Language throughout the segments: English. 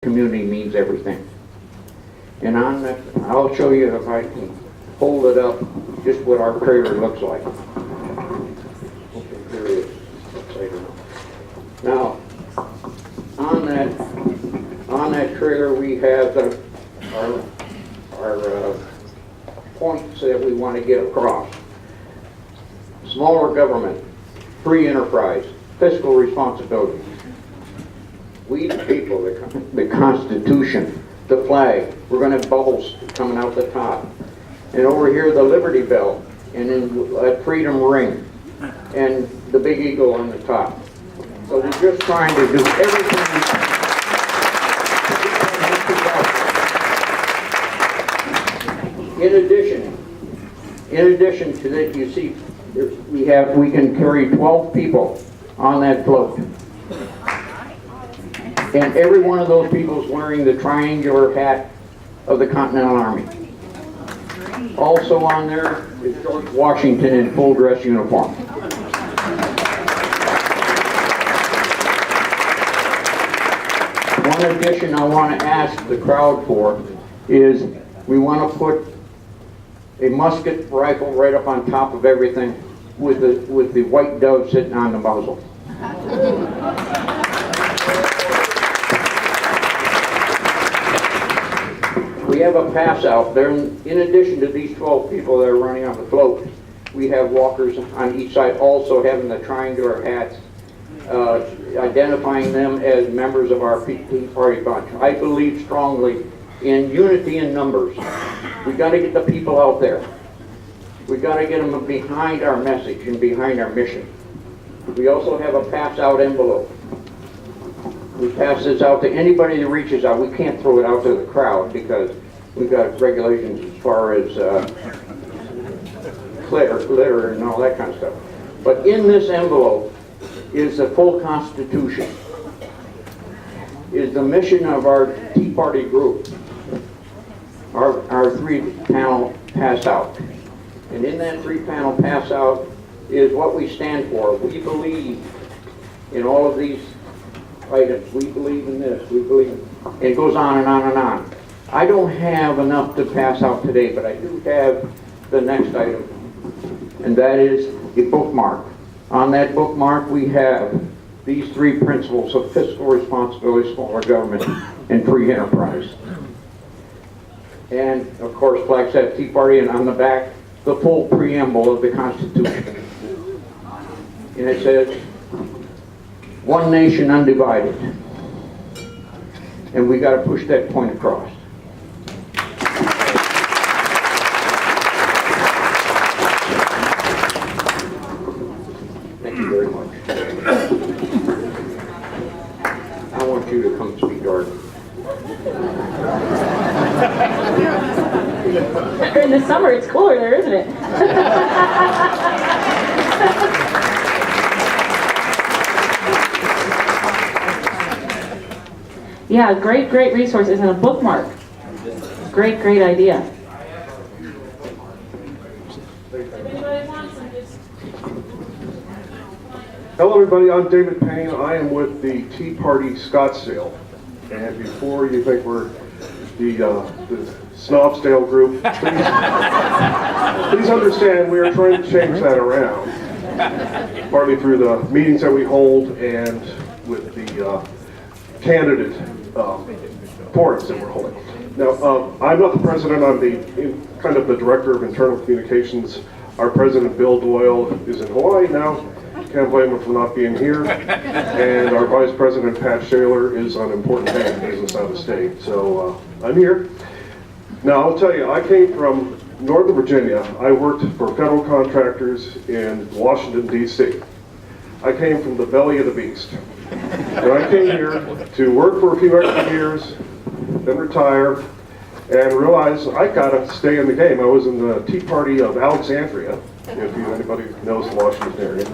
community means everything. And on that, I'll show you if I can hold it up, just what our trailer looks like. Okay, there it is. Upside down. Now, on that trailer, we have our points that we want to get across. Smaller government, free enterprise, fiscal responsibility. We the people, the Constitution, the flag. We're going to have bubbles coming out the top. And over here, the Liberty Bell, and then Freedom Ring, and the big eagle on the top. So we're just trying to do everything we can. In addition to that, you see, we can carry 12 people on that float. And every one of those people is wearing the triangular hat of the Continental Army. Also on there is George Washington in full dress uniform. One addition I want to ask the crowd for is we want to put a musket rifle right up on top of everything with the white dove sitting on the muzzle. We have a pass out there. In addition to these 12 people that are running on the float, we have walkers on each side also having the triangular hats, identifying them as members of our Tea Party bunch. I believe strongly in unity in numbers. We got to get the people out there. We got to get them behind our message and behind our mission. We also have a pass out envelope. We pass this out to anybody that reaches out. We can't throw it out to the crowd because we've got regulations as far as litter and all that kind of stuff. But in this envelope is the full Constitution, is the mission of our Tea Party group, our 3-panel pass out. And in that 3-panel pass out is what we stand for. We believe in all of these items. We believe in this. We believe in, it goes on and on and on. I don't have enough to pass out today, but I do have the next item, and that is a bookmark. On that bookmark, we have these 3 principles of fiscal responsibility, smaller government, and free enterprise. And of course, Flagstaff Tea Party, and on the back, the full preamble of the Constitution. And it says, one nation undivided. And we got to push that point across. Thank you very much. I want you to come speak, Jordan. In the summer, it's cooler there, isn't it? Yeah, great resources and a bookmark. Great idea. Hello everybody, I'm David Payne. I am with the Tea Party Scottsdale. And before you think we're the Snobsdale group, please understand we are trying to change that around. Partly through the meetings that we hold and with the candidate forums that we're holding. Now, I'm not the president, I'm kind of the director of internal communications. Our president, Bill Doyle, is in Hawaii now. Can't blame him for not being here. And our vice president, Pat Shaler, is on important bank business out of state. So I'm here. Now, I'll tell you, I came from Northern Virginia. I worked for federal contractors in Washington, D.C. I came from the belly of the beast. And I came here to work for a few extra years, then retire, and realize I gotta stay in the game. I was in the Tea Party of Alexandria, if anybody knows the Washington area,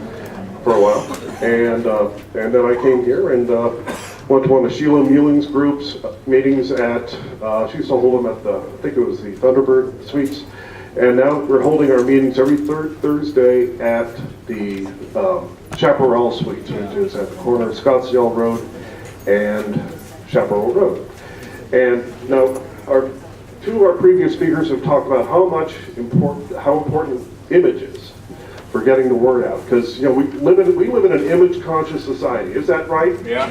for a while. And then I came here and went to one of Sheila Muelling's groups meetings at, she used to hold them at the, I think it was the Thunderbird Suites. And now we're holding our meetings every third Thursday at the Chaparral Suites, which is at the corner of Scottsdale Road and Chaparral Road. And now, two of our previous speakers have talked about how important image is for getting the word out. Because we live in an image-conscious society. Is that right? Yeah.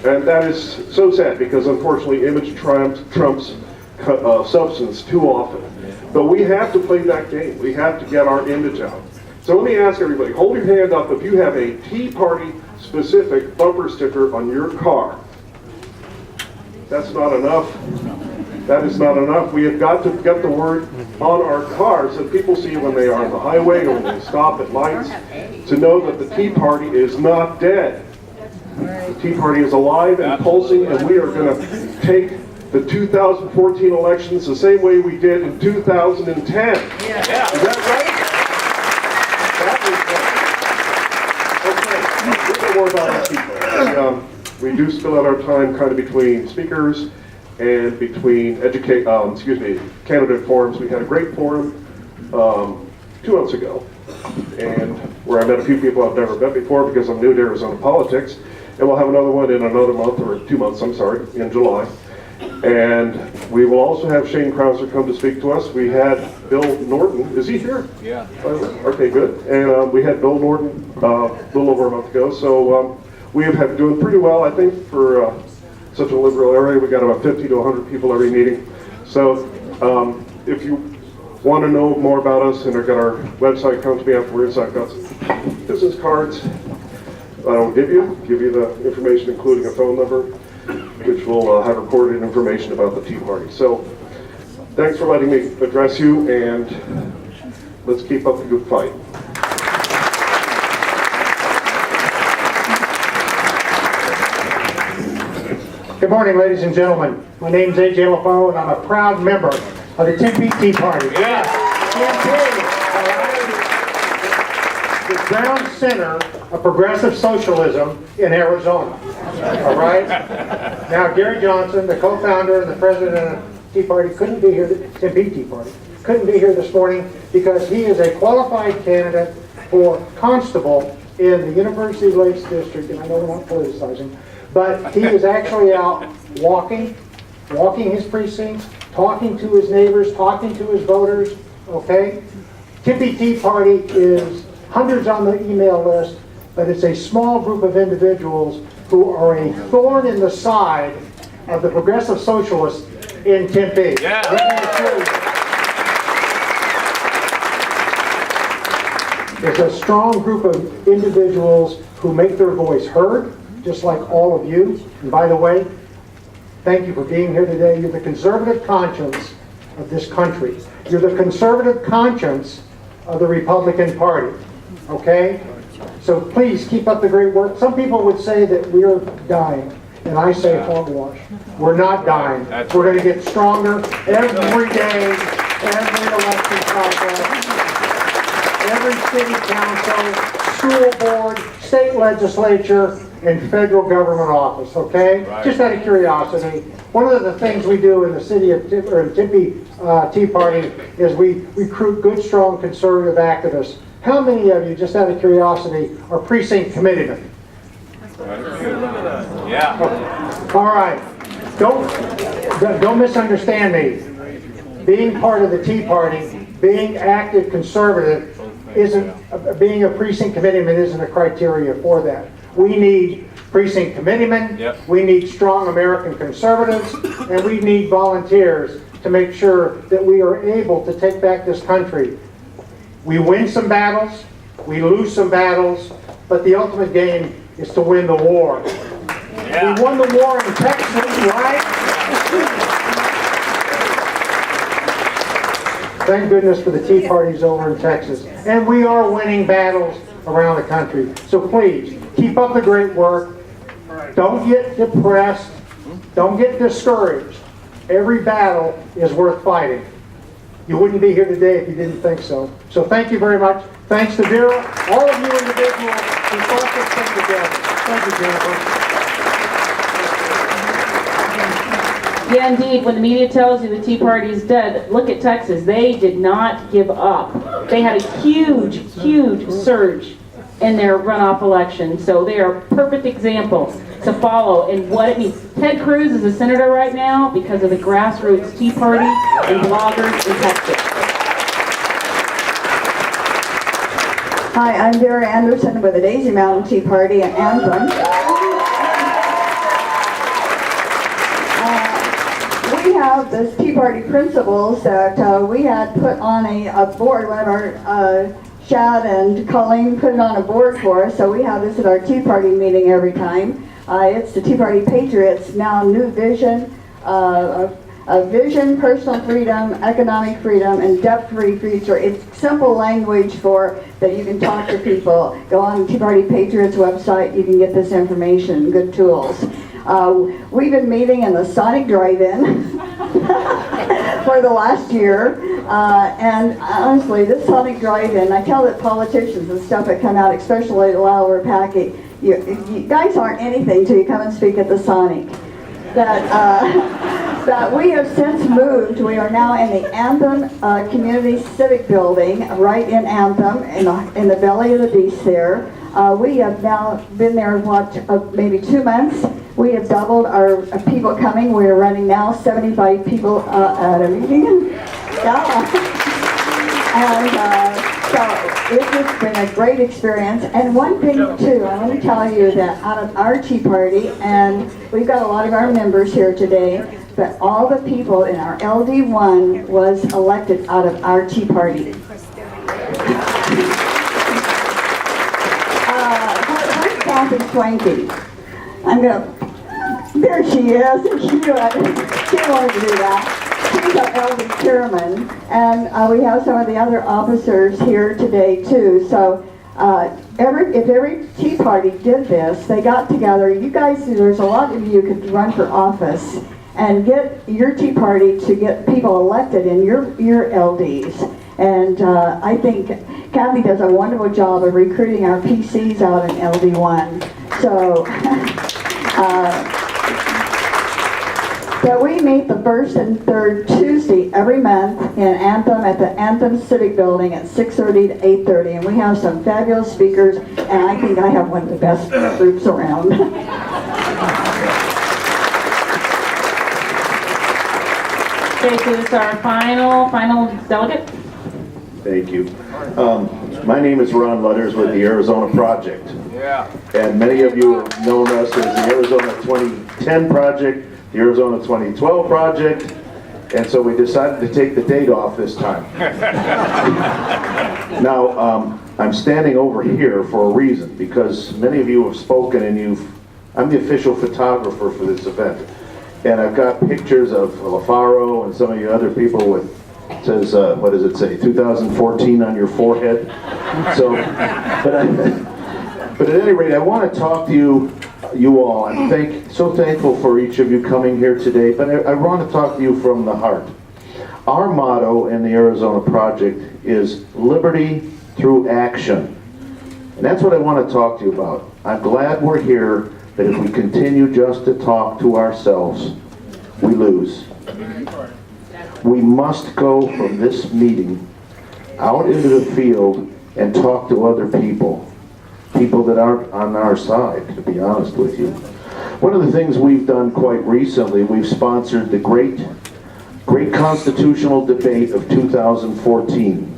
And that is so sad because unfortunately, image trumps substance too often. But we have to play that game. We have to get our image out. So let me ask everybody: hold your hand up if you have a Tea Party specific bumper sticker on your car. That's not enough. That is not enough. We have got to get the word on our cars so people see when they are on the highway or when they stop at lights to know that the Tea Party is not dead. The Tea Party is alive and pulsing, and we are going to take the 2014 elections the same way we did in 2010. Is that right? That is right. Okay, a little more about our people. We do split out our time kind of between speakers and between candidate forums. We had a great forum 2 months ago, and where I met a few people I've never met before because I'm new to Arizona politics. And we'll have another one in another month, or 2 months, I'm sorry, in July. And we will also have Shane Krauser come to speak to us. We had Bill Norton. Is he here? Yeah. Okay, good. And we had Bill Norton a little over a month ago. So we have been doing pretty well, I think, for such a liberal area. We got about 50 to 100 people every meeting. So if you want to know more about us, and I've got our website, come to me afterwards. I've got some business cards I will give you the information, including a phone number, which will have recorded information about the Tea Party. So thanks for letting me address you, and let's keep up the good fight. Good morning, ladies and gentlemen. My name is A.J. LaFaro, and I'm a proud member of the Tempe Tea Party. Tempe, the ground center of progressive socialism in Arizona. All right? Now, Gary Johnson, the co-founder and the president of the Tea Party, couldn't be here, Tempe Tea Party, couldn't be here this morning because he is a qualified candidate for constable in the University Lakes District, and I know we're not politicizing, but he is actually out walking his precincts, talking to his neighbors, talking to his voters, okay? Tempe Tea Party is hundreds on the email list, but it's a small group of individuals who are a thorn in the side of the progressive socialists in Tempe. Yeah. Let me assure you, it's a strong group of individuals who make their voice heard, just like all of you. And by the way, thank you for being here today. You're the conservative conscience of this country. You're the conservative conscience of the Republican Party. Okay? So please keep up the great work. Some people would say that we're dying, and I say hogwash. We're not dying. We're going to get stronger every day, every election cycle, every city council, school board, state legislature, and federal government office, okay? Right. Just out of curiosity, one of the things we do in the city of Tempe Tea Party is we recruit good, strong conservative activists. How many of you, just out of curiosity, are precinct committeemen? Yeah. All right. Don't misunderstand me. Being part of the Tea Party, being active conservative, being a precinct committeeman isn't a criteria for that. We need precinct committeemen, we need strong American conservatives, and we need volunteers to make sure that we are able to take back this country. We win some battles, we lose some battles, but the ultimate game is to win the war. Yeah. We won the war in Texas, right? Thank goodness for the Tea Parties over in Texas. And we are winning battles around the country. So please, keep up the great work. Don't get depressed. Don't get discouraged. Every battle is worth fighting. You wouldn't be here today if you didn't think so. So thank you very much. Thanks to Vera, all of you individuals who brought this thing together. Thank you, Jennifer. Yeah, indeed, when the media tells you the Tea Party is dead, look at Texas. They did not give up. They had a huge, huge surge in their runoff election. So they are perfect examples to follow in what it means. Ted Cruz is a senator right now because of the grassroots Tea Party and bloggers in Texas. Hi, I'm Vera Anderson with the Daisy Mountain Tea Party in Anthem. We have this Tea Party principles that we had put on a board. One of our Shad and Colleen put it on a board for us, so we have this at our Tea Party meeting every time. It's the Tea Party Patriots, now new vision, a vision, personal freedom, economic freedom, and debt-free future. It's simple language for that you can talk to people. Go on the Tea Party Patriots website, you can get this information, good tools. We've been meeting in the Sonic Drive-In for the last year, and honestly, this Sonic Drive-In, I tell that politicians and stuff that come out, especially while we're packing, you guys aren't anything till you come and speak at the Sonic. That we have since moved. We are now in the Anthem Community Civic Building, right in Anthem, in the belly of the beast there. We have now been there, maybe 2 months. We have doubled our people coming. We are running now 75 people at a meeting. Yeah. And so it's just been a great experience. And one thing too, I want to tell you that out of our Tea Party, and we've got a lot of our members here today, but all the people in our LD1 was elected out of our Tea Party. Where's Kathy Swanky? There she is. She wanted to do that. She's our LD chairman, and we have some of the other officers here today too. So if every Tea Party did this, they got together. You guys, there's a lot of you could run for office and get your Tea Party to get people elected in your LDs. And I think Kathy does a wonderful job of recruiting our PCs out in LD1. So. So we meet the first and third Tuesday every month in Anthem at the Anthem Civic Building at 6:30 to 8:30, and we have some fabulous speakers, and I think I have one of the best groups around. Okay, so this is our final delegate. Thank you. My name is Ron Lutters with the Arizona Project. Yeah. And many of you have known us as the Arizona 2010 Project, the Arizona 2012 Project, and so we decided to take the date off this time. Now, I'm standing over here for a reason, because many of you have spoken and I'm the official photographer for this event. And I've got pictures of LaFaro and some of you other people with, it says, what does it say, 2014 on your forehead? So, but at any rate, I want to talk to you all. I'm so thankful for each of you coming here today, but I want to talk to you from the heart. Our motto in the Arizona Project is liberty through action. And that's what I want to talk to you about. I'm glad we're here, that if we continue just to talk to ourselves, we lose. We must go from this meeting out into the field and talk to other people that aren't on our side, to be honest with you. One of the things we've done quite recently, we've sponsored the great constitutional debate of 2014.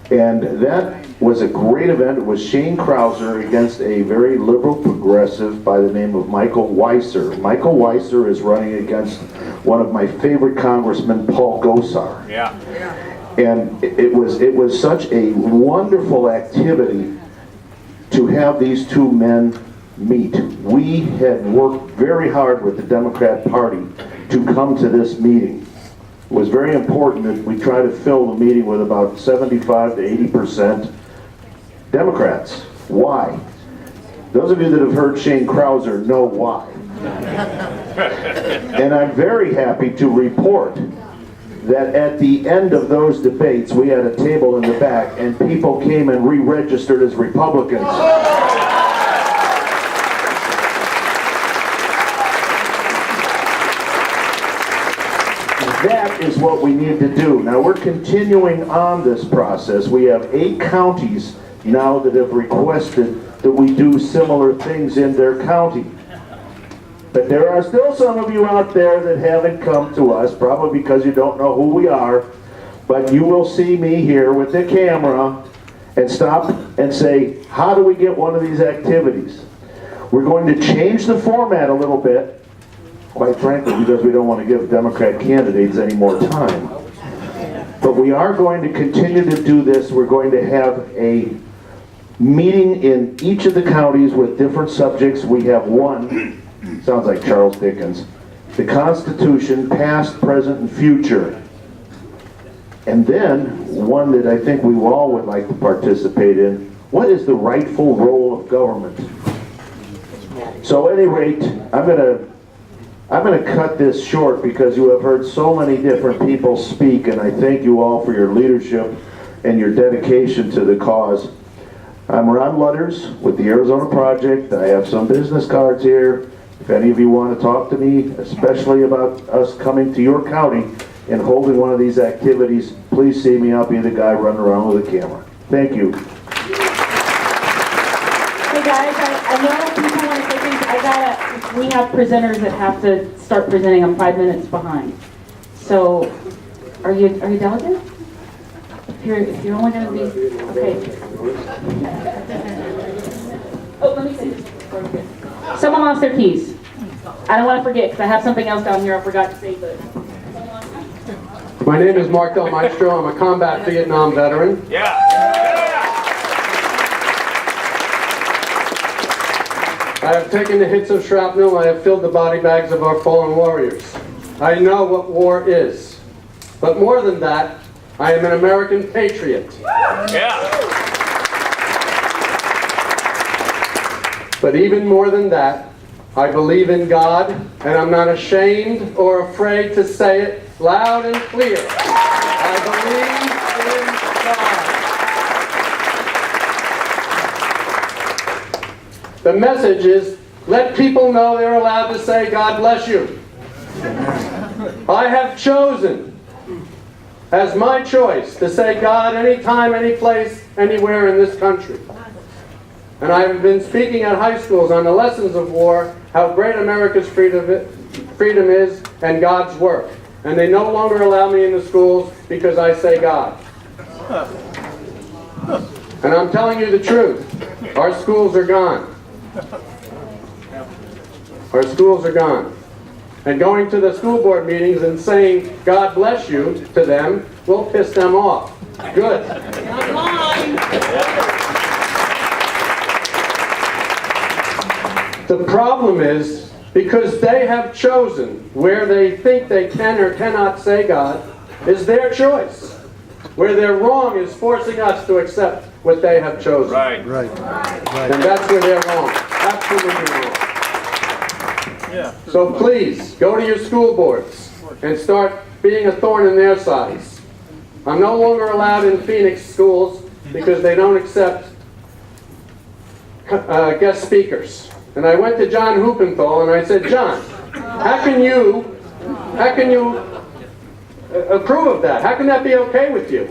And that was a great event. It was Shane Krauser against a very liberal progressive by the name of Michael Weiser. Michael Weiser is running against one of my favorite congressmen, Paul Gosar. Yeah. And it was such a wonderful activity to have these two men meet. We had worked very hard with the Democrat Party to come to this meeting. It was very important that we try to fill the meeting with about 75 to 80% Democrats. Why? Those of you that have heard Shane Krauser know why. And I'm very happy to report that at the end of those debates, we had a table in the back and people came and re-registered as Republicans. That is what we need to do. Now we're continuing on this process. We have 8 counties now that have requested that we do similar things in their county. But there are still some of you out there that haven't come to us, probably because you don't know who we are, but you will see me here with the camera and stop and say, how do we get one of these activities? We're going to change the format a little bit, quite frankly, because we don't want to give Democrat candidates any more time. But we are going to continue to do this. We're going to have a meeting in each of the counties with different subjects. We have one, sounds like Charles Dickens, the Constitution, past, present, and future. And then, one that I think we all would like to participate in, what is the rightful role of government? So at any rate, I'm going to cut this short because you have heard so many different people speak, and I thank you all for your leadership and your dedication to the cause. I'm Ron Lutters with the Arizona Project. I have some business cards here. If any of you want to talk to me, especially about us coming to your county and holding one of these activities, please see me. I'll be the guy running around with a camera. Thank you. Hey guys, I know people want to say things. We have presenters that have to start presenting. I'm 5 minutes behind. So, are you delegate? If you're only going to be, okay. Oh, let me say this. Someone lost their keys. I don't want to forget because I have something else down here I forgot to say, but. My name is Mark Del Maestro. I'm a combat Vietnam veteran. I have taken the hits of shrapnel. I have filled the body bags of our fallen warriors. I know what war is. But more than that, I am an American patriot. But even more than that, I believe in God, and I'm not ashamed or afraid to say it loud and clear. I believe in God. The message is, let people know they're allowed to say, God bless you. I have chosen, as my choice, to say God anytime, any place, anywhere in this country. And I've been speaking at high schools on the lessons of war, how great America's freedom is, and God's work. And they no longer allow me in the schools because I say God. And I'm telling you the truth. Our schools are gone. Our schools are gone. And going to the school board meetings and saying, God bless you, to them, will piss them off. Good. The problem is, because they have chosen where they think they can or cannot say God, is their choice. Where they're wrong is forcing us to accept what they have chosen. Right. And that's where they're wrong. Absolutely wrong. So please, go to your school boards and start being a thorn in their sides. I'm no longer allowed in Phoenix schools because they don't accept guest speakers. And I went to John Huppenthal and I said, John, how can you approve of that? How can that be okay with you?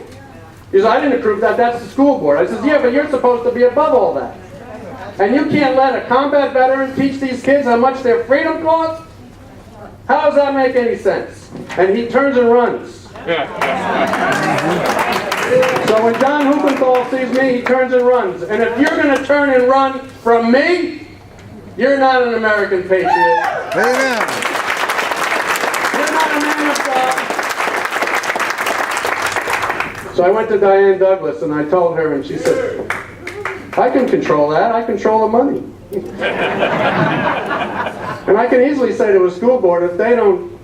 He says, I didn't approve that, that's the school board. I says, yeah, but you're supposed to be above all that. And you can't let a combat veteran teach these kids how much their freedom costs? How does that make any sense? And he turns and runs. So when John Huppenthal sees me, he turns and runs. And if you're going to turn and run from me, you're not an American patriot. Amen. You're not a man of God. So I went to Diane Douglas and I told her, and she said, I can control that. I control the money. And I can easily say to a school board, if they don't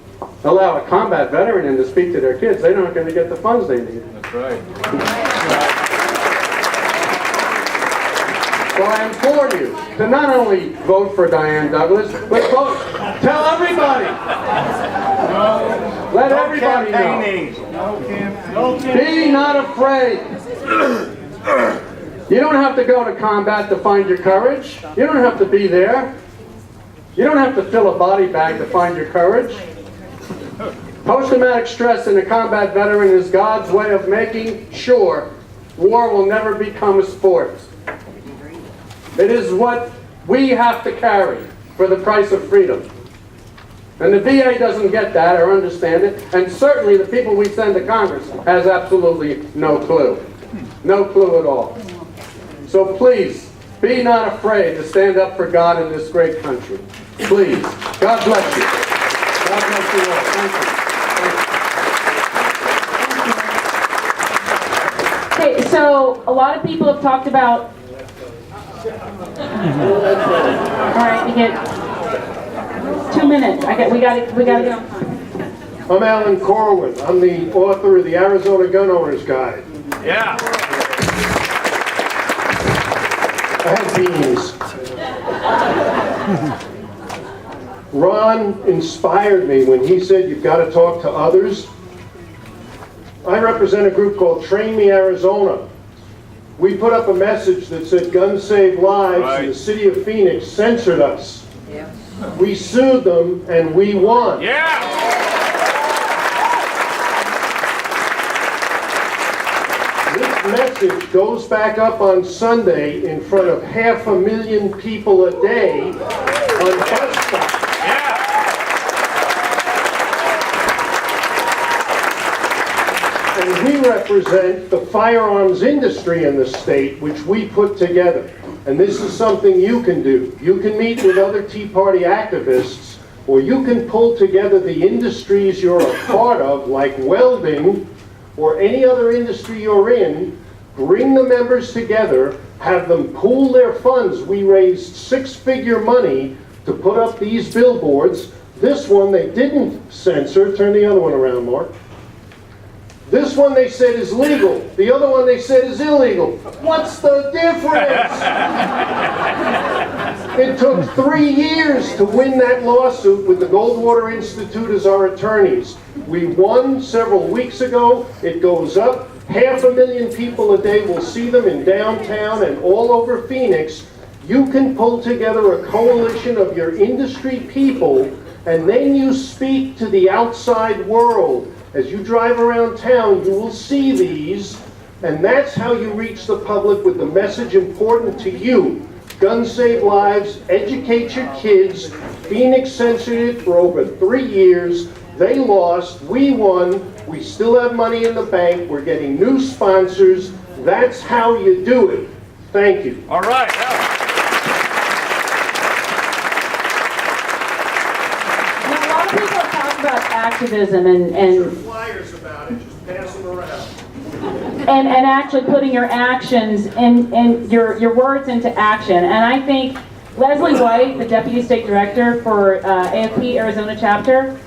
allow a combat veteran in to speak to their kids, they're not going to get the funds they need. That's right. So I implore you to not only vote for Diane Douglas, but vote. Tell everybody. Let everybody know. Be not afraid. You don't have to go to combat to find your courage. You don't have to be there. You don't have to fill a body bag to find your courage. Post-traumatic stress in a combat veteran is God's way of making sure war will never become a sport. It is what we have to carry for the price of freedom. And the VA doesn't get that or understand it, and certainly the people we send to Congress has absolutely no clue. No clue at all. So please, be not afraid to stand up for God in this great country. Please. God bless you. God bless you all. Thank you. Okay, so a lot of people have talked about. All right, we get 2 minutes. We got to get on time. I'm Alan Corwin. I'm the author of the Arizona Gun Owners Guide. Yeah. I have beans. Ron inspired me when he said you've got to talk to others. I represent a group called Train Me Arizona. We put up a message that said guns save lives, and the city of Phoenix censored us. We sued them and we won. Yeah. This message goes back up on Sunday in front of 500,000 people a day on bus stops. And we represent the firearms industry in the state, which we put together. And this is something you can do. You can meet with other Tea Party activists, or you can pull together the industries you're a part of, like welding, or any other industry you're in, bring the members together, have them pool their funds. We raised six-figure money to put up these billboards. This one they didn't censor. Turn the other one around, Mark. This one they said is legal. The other one they said is illegal. What's the difference? It took 3 years to win that lawsuit with the Goldwater Institute as our attorneys. We won several weeks ago. It goes up. 500,000 people a day will see them in downtown and all over Phoenix. You can pull together a coalition of your industry people, and then you speak to the outside world. As you drive around town, you will see these, and that's how you reach the public with the message important to you. Guns save lives, educate your kids. Phoenix censored it for over 3 years. They lost, we won, we still have money in the bank, we're getting new sponsors. That's how you do it. Thank you. All right. Now, a lot of people talk about activism and Flyers about it, just pass them around. and actually putting your actions and your words into action. And I think Leslie White, the Deputy State Director for AFP Arizona Chapter,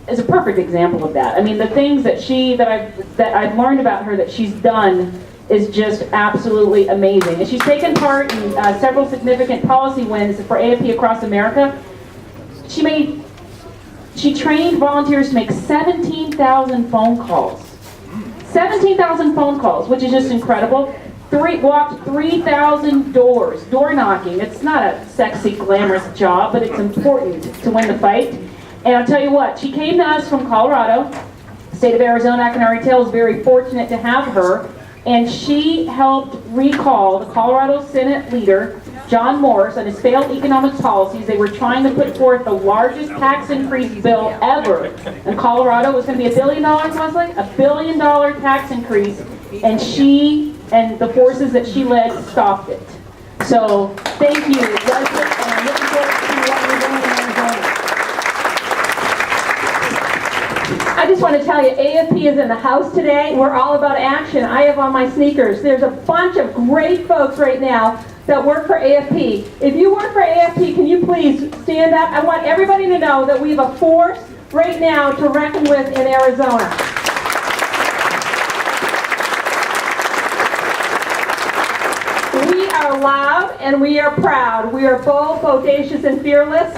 is a perfect example of that. I mean, the things that I've learned about her that she's done is just absolutely amazing. And she's taken part in several significant policy wins for AFP across America. She trained volunteers to make 17,000 phone calls. 17,000 phone calls, which is just incredible. Walked 3,000 doors, door knocking. It's not a sexy, glamorous job, but it's important to win the fight. And I'll tell you what, she came to us from Colorado. The state of Arizona, I can already tell, is very fortunate to have her. And she helped recall the Colorado Senate leader, John Morse, on his failed economic policies. They were trying to put forth the largest tax increase bill ever in Colorado. It was going to be $1 billion, Leslie? $1 billion tax increase. And she and the forces that she led stopped it. So thank you, Leslie, and I'm looking forward to what you're doing in Arizona. I just want to tell you, AFP is in the house today. We're all about action. I have on my sneakers. There's a bunch of great folks right now that work for AFP. If you work for AFP, can you please stand up? I want everybody to know that we have a force right now to reckon with in Arizona. We are loud and we are proud. We are bold, bodacious, and fearless.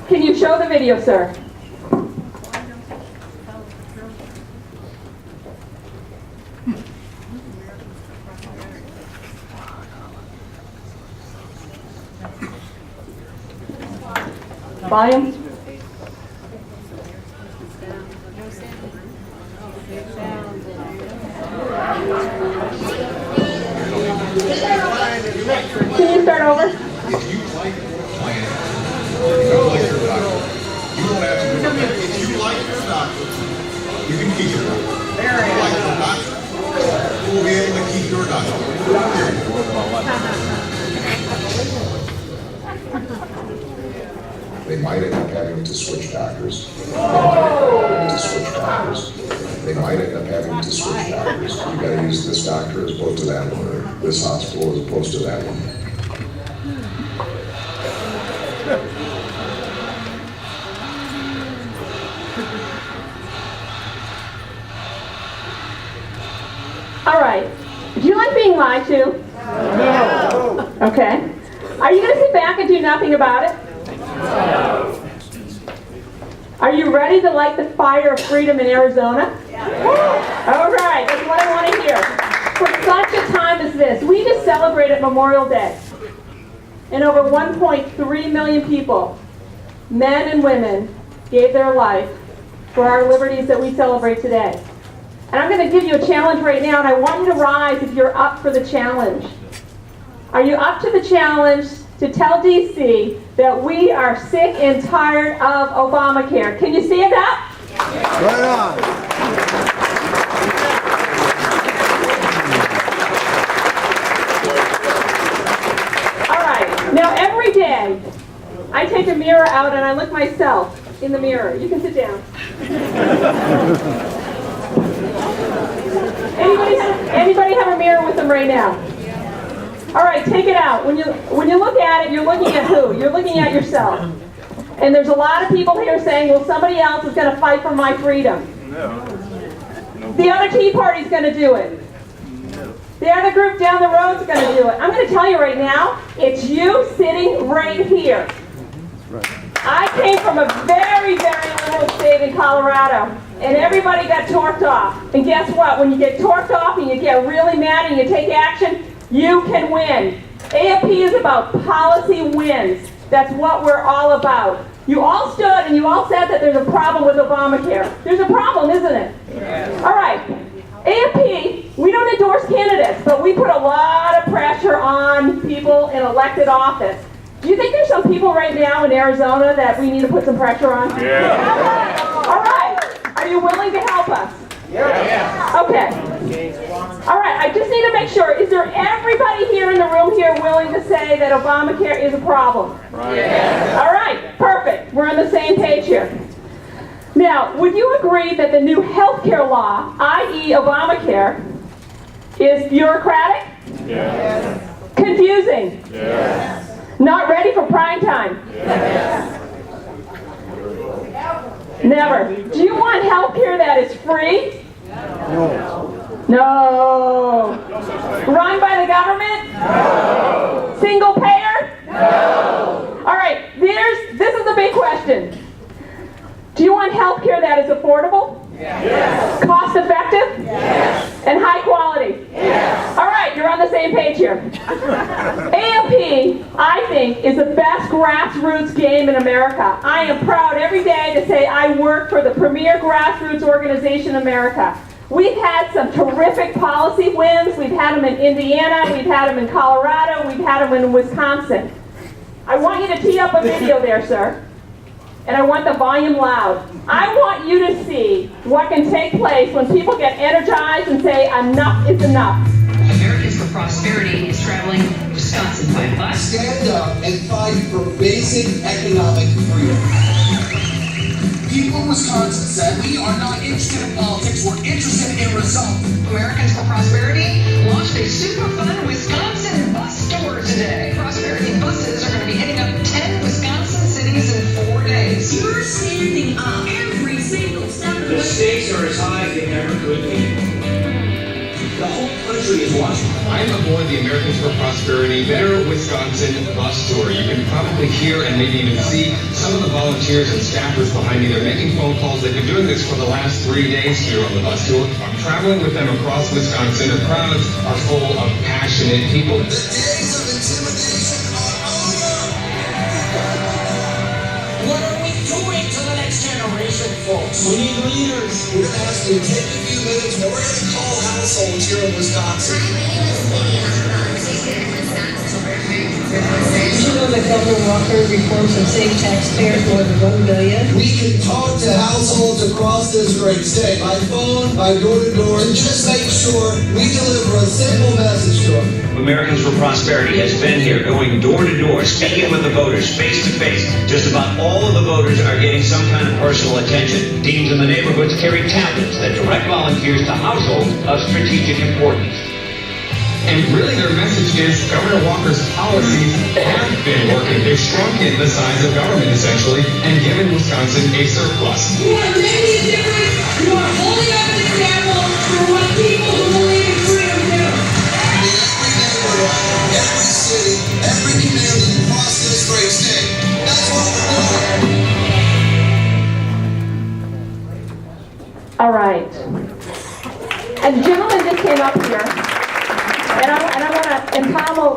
Can you show the video, sir? Volume. Can you start over? If you like your plan, if you like your doctor, you don't have to do it. If you like your doctor, you can keep your doctor. If you like your doctor, you will be able to keep your doctor. They might end up having to switch doctors. They might end up having to switch doctors. You gotta use this doctor as opposed to that one, or this hospital as opposed to that one. All right. Do you like being lied to? No. Okay. Are you going to sit back and do nothing about it? No. Are you ready to light the fire of freedom in Arizona? All right. That's what I want to hear. For such a time as this, we just celebrated Memorial Day. And over 1.3 million people, men and women, gave their life for our liberties that we celebrate today. And I'm going to give you a challenge right now, and I want you to rise if you're up for the challenge. Are you up to the challenge to tell DC that we are sick and tired of Obamacare? Can you stand up? Right on. All right. Now, every day, I take a mirror out and I look myself in the mirror. You can sit down. Anybody have a mirror with them right now? All right, take it out. When you look at it, you're looking at who? You're looking at yourself. And there's a lot of people here saying, well, somebody else is going to fight for my freedom. No. The other Tea Party's going to do it. The other group down the road is going to do it. I'm going to tell you right now, it's you sitting right here. I came from a very, very liberal state in Colorado, and everybody got torqued off. And guess what? When you get torqued off and you get really mad and you take action, you can win. AFP is about policy wins. That's what we're all about. You all stood and you all said that there's a problem with Obamacare. There's a problem, isn't it? Yes. All right. AFP, we don't endorse candidates, but we put a lot of pressure on people in elected office. Do you think there's some people right now in Arizona that we need to put some pressure on? Yeah. All right. Are you willing to help us? Yeah. Okay. All right. I just need to make sure. Is there everybody here in the room here willing to say that Obamacare is a problem? Right. Yeah. All right. Perfect. We're on the same page here. Now, would you agree that the new health care law, i.e. Obamacare, is bureaucratic? Yes. Confusing? Yes. Not ready for prime time? Yes. Never. Do you want health care that is free? No. Run by the government? No. Single payer? No. All right, this is the big question. Do you want health care that is affordable? Yes. Cost effective? Yes. And high quality? Yes. All right, you're on the same page here. AFP, I think, is the best grassroots game in America. I am proud every day to say I work for the premier grassroots organization in America. We've had some terrific policy wins. We've had them in Indiana, we've had them in Colorado, we've had them in Wisconsin. I want you to tee up a video there, sir. And I want the volume loud. I want you to see what can take place when people get energized and say enough is enough. Americans for Prosperity is traveling Wisconsin by bus. Stand up and fight for basic economic freedom. People in Wisconsin said, we are not interested in politics, we're interested in results. Americans for Prosperity launched a super fun Wisconsin bus tour today. Prosperity buses are going to be hitting up 10 Wisconsin cities in 4 days. You're standing up every single step of the way. The stakes are as high as they ever could be. The whole country is watching. I'm aboard the Americans for Prosperity Better Wisconsin bus tour. You can probably hear and maybe even see some of the volunteers and staffers behind me. They're making phone calls. They've been doing this for the last 3 days here on the bus tour. I'm traveling with them across Wisconsin. The crowds are full of passionate people. The days of intimidation are over. What are we doing to the next generation, folks? We need leaders. We're going to ask you to take a few minutes and we're going to call households here in Wisconsin. My name is Leah. Did you know that Governor Walker reforms and save taxpayers more than $1 billion? We can talk to households across this great state by phone, by door to door, and just make sure we deliver a simple message to them. Americans for Prosperity has been here, going door to door, speaking with the voters face to face. Just about all of the voters are getting some kind of personal attention. Teams in the neighborhoods carry tablets that direct volunteers to households of strategic importance. And really their message is Governor Walker's policies have been working. They've shrunken the size of government essentially and given Wisconsin a surplus. You are making a difference. You are holding up an example for what people who believe in freedom do. Every city, every community across this great state. That's what we're doing. All right. A gentleman just came up here, and I want to, and Tom will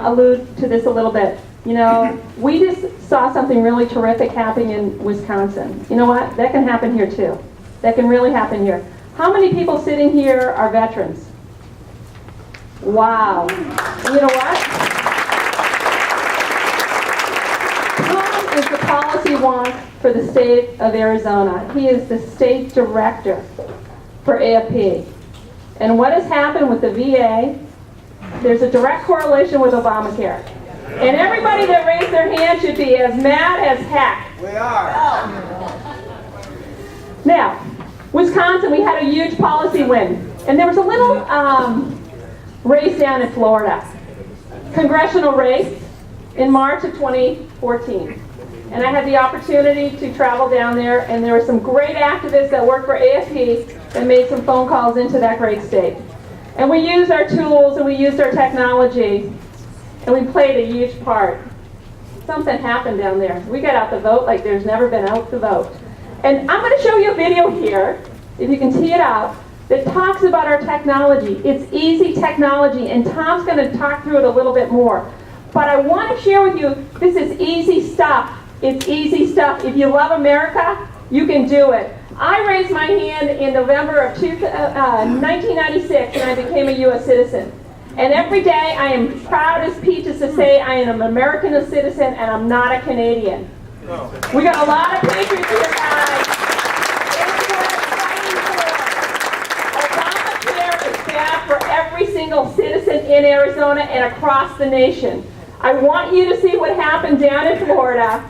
allude to this a little bit. You know, we just saw something really terrific happening in Wisconsin. You know what? That can happen here too. That can really happen here. How many people sitting here are veterans? Wow. And you know what? Tom is the policy wonk for the state of Arizona. He is the state director for AFP. And what has happened with the VA, there's a direct correlation with Obamacare. And everybody that raised their hand should be as mad as heck. We are. Now, Wisconsin, we had a huge policy win. And there was a little race down in Florida, congressional race in March of 2014. And I had the opportunity to travel down there, and there were some great activists that worked for AFP that made some phone calls into that great state. And we used our tools and we used our technology, and we played a huge part. Something happened down there. We got out the vote like there's never been out the vote. And I'm going to show you a video here, if you can tee it up, that talks about our technology. It's easy technology, and Tom's going to talk through it a little bit more. But I want to share with you, this is easy stuff. It's easy stuff. If you love America, you can do it. I raised my hand in November of 1996, and I became a U.S. citizen. And every day I am proud as peaches to say I am an American citizen and I'm not a Canadian. We got a lot of patriots here, guys. Obamacare is bad for every single citizen in Arizona and across the nation. I want you to see what happened down in Florida.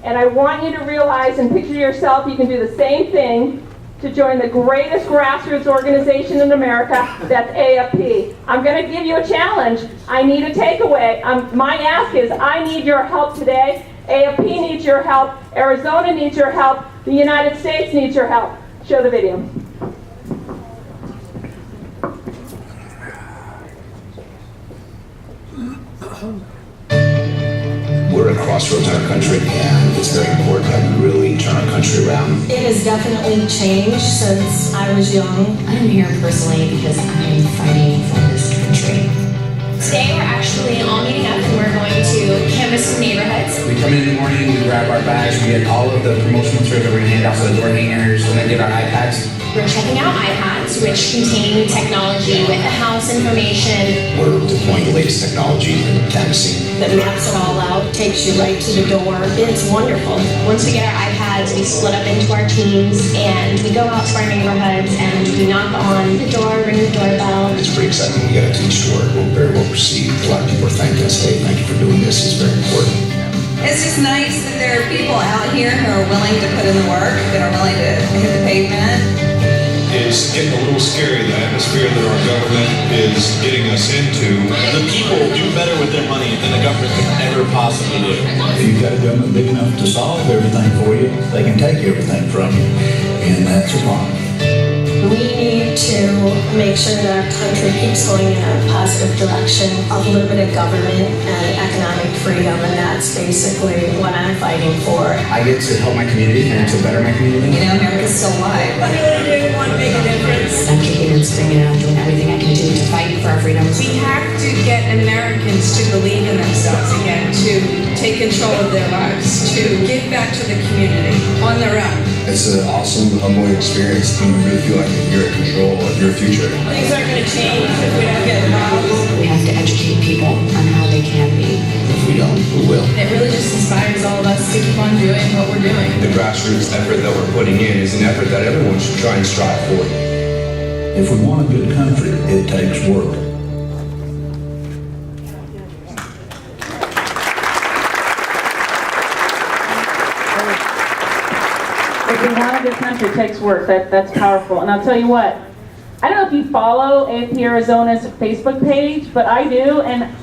And I want you to realize and picture yourself you can do the same thing to join the greatest grassroots organization in America, that's AFP. I'm going to give you a challenge. I need a takeaway. My ask is I need your help today. AFP needs your help. Arizona needs your help. The United States needs your help. Show the video. We're at a crossroads in our country, and it's very important that we really turn our country around. It has definitely changed since I was young. I'm here personally because I'm fighting for this country. Today we're actually all meeting up and we're going to canvass some neighborhoods. We come in the morning, we grab our bags, we get all of the promotional material that we're going to hand out to the door hangers, and then get our iPads. We're checking out iPads, which contain technology with the house information. We're deploying the latest technology and canvassing. That maps it all out, takes you right to the door. It's wonderful. Once we get our iPads, we split up into our teams and we go out to our neighborhoods and we knock on the door, ring the doorbell. It's pretty exciting. We got a teach to work. We're very well received. A lot of people are thanking us. Hey, thank you for doing this. It's very important. It's just nice that there are people out here who are willing to put in the work, that are willing to hit the pavement. It's getting a little scary, the atmosphere that our government is getting us into. The people do better with their money than the government could ever possibly do. If you've got a government big enough to solve everything for you, they can take everything from you, and that's a problem. We need to make sure that our country keeps going in a positive direction of limited government and economic freedom, and that's basically what I'm fighting for. I get to help my community and to better my community. You know, America's still alive. I really do want to make a difference. I'm kicking and screaming and I'm doing everything I can do to fight for our freedoms. We have to get Americans to believe in themselves again, to take control of their lives, to give back to the community on their own. It's an awesome, humbling experience. You really feel like you're in control of your future. Things aren't going to change if we don't get involved. We have to educate don't, we will. It really just inspires all of us to keep on doing what we're doing. The grassroots effort that we're putting in is an effort that everyone should try and strive for. If we want a good country, it takes work. If we want a good country, it takes work. That's powerful. And I'll tell you what, I don't know if you follow AFP Arizona's Facebook page, but I do. And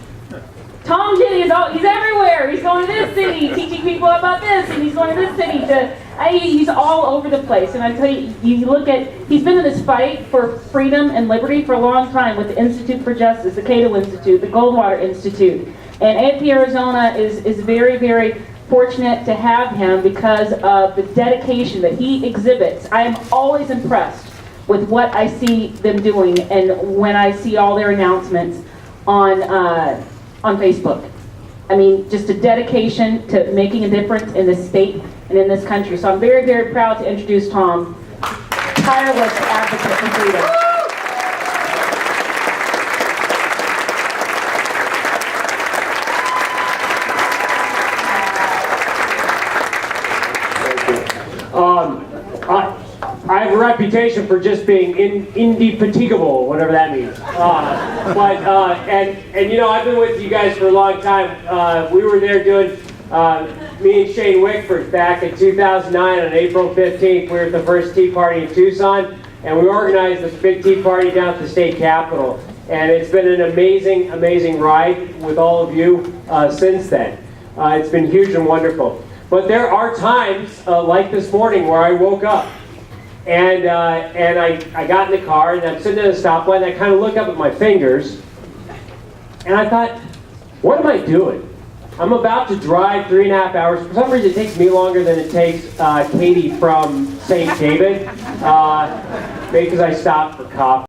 Tom Jitty he's everywhere. He's going to this city, teaching people about this, and he's going to this city he's all over the place. And I tell you, he's been in this fight for freedom and liberty for a long time with the Institute for Justice, the Cato Institute, the Goldwater Institute. And AFP Arizona is very, very fortunate to have him because of the dedication that he exhibits. I am always impressed with what I see them doing and when I see all their announcements on Facebook. I mean, just a dedication to making a difference in this state and in this country. So I'm very, very proud to introduce Tom, tireless advocate for freedom. I have a reputation for just being indefatigable, whatever that means. And you know, I've been with you guys for a long time. We were there doing, me and Shane Wickford back in 2009 on April 15th. We were at the first Tea Party in Tucson, and we organized this big Tea Party down at the state capitol. And it's been an amazing, amazing ride with all of you since then. It's been huge and wonderful. But there are times, like this morning, where I woke up and I got in the car and I'm sitting at a stoplight and I kind of look up at my fingers and I thought, what am I doing? I'm about to drive 3.5 hours. For some reason, it takes me longer than it takes Katie from St. David because I stopped for coffee.